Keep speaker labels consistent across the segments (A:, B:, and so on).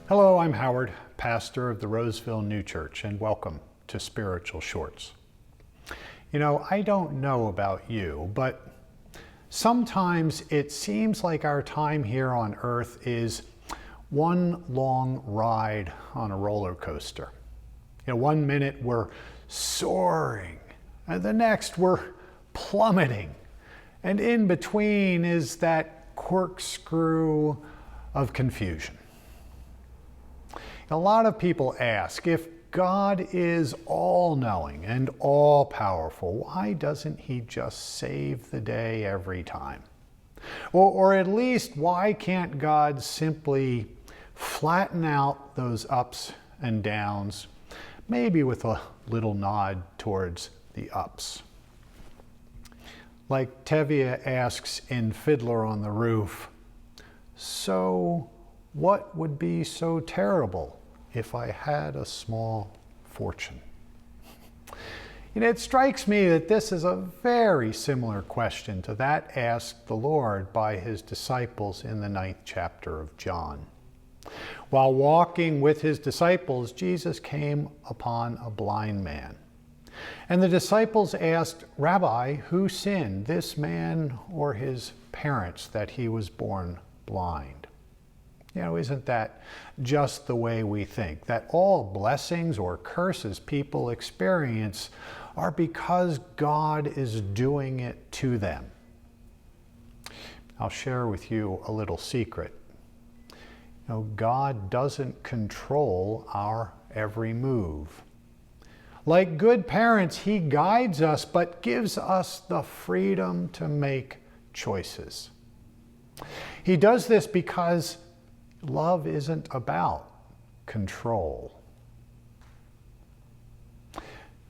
A: Hello, I'm Howard, pastor of the Roseville New Church, and welcome to Spiritual Shorts. You know, I don't know about you, but sometimes it seems like our time here on earth is one long ride on a roller coaster. You know, 1 minute we're soaring, and the next we're plummeting. And in between is that corkscrew of confusion. A lot of people ask, if God is all-knowing and all-powerful, why doesn't he just save the day every time? Or at least, why can't God simply flatten out those ups and downs, maybe with a little nod towards the ups? Like Tevye asks in Fiddler on the Roof, so what would be so terrible if I had a small fortune? You know, it strikes me that this is a very similar question to that asked the Lord by his disciples in the 9th chapter of John. While walking with his disciples, Jesus came upon a blind man. And the disciples asked, "Rabbi, who sinned, this man or his parents, that he was born blind?" You know, isn't that just the way we think? That all blessings or curses people experience are because God is doing it to them. I'll share with you a little secret. You know, God doesn't control our every move. Like good parents, he guides us, but gives us the freedom to make choices. He does this because love isn't about control.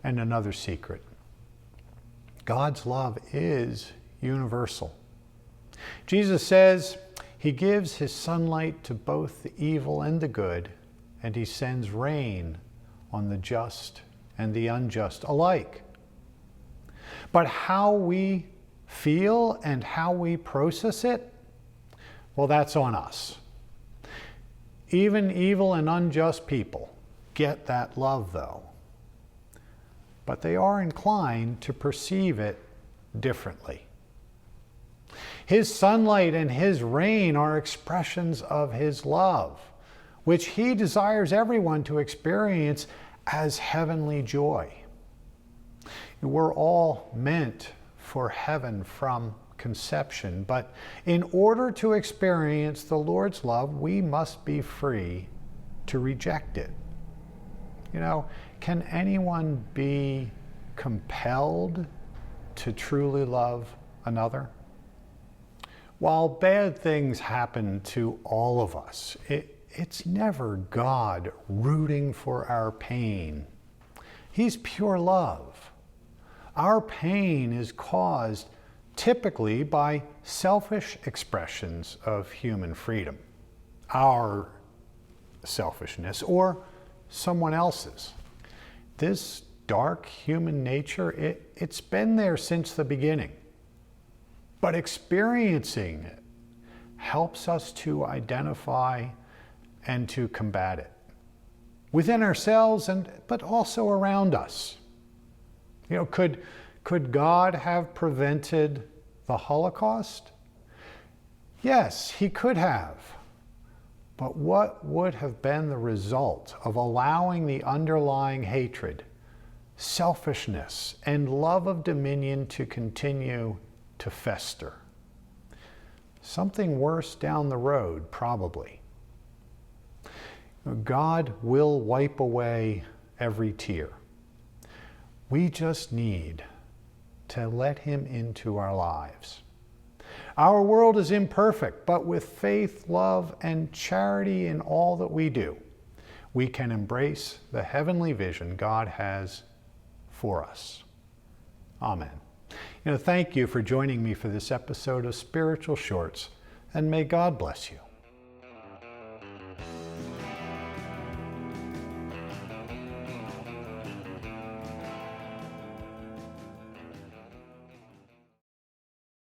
A: And another secret, God's love is universal. Jesus says he gives his sunlight to both the evil and the good, and he sends rain on the just and the unjust alike. But how we feel and how we process it, well, that's on us. Even evil and unjust people get that love, though. But they are inclined to perceive it differently. His sunlight and his rain are expressions of his love, which he desires everyone to experience as heavenly joy. We're all meant for heaven from conception, but in order to experience the Lord's love, we must be free to reject it. You know, can anyone be compelled to truly love another? While bad things happen to all of us, it's never God rooting for our pain. He's pure love. Our pain is caused typically by selfish expressions of human freedom, our selfishness or someone else's. This dark human nature, it's been there since the beginning, but experiencing it helps us to identify and to combat it within ourselves but also around us. You know, could God have prevented the Holocaust? Yes, he could have. But what would have been the result of allowing the underlying hatred, selfishness, and love of dominion to continue to fester? Something worse down the road, probably. God will wipe away every tear. We just need to let him into our lives. Our world is imperfect, but with faith, love, and charity in all that we do, we can embrace the heavenly vision God has for us. Amen. You know, thank you for joining me for this episode of Spiritual Shorts, and may God bless you.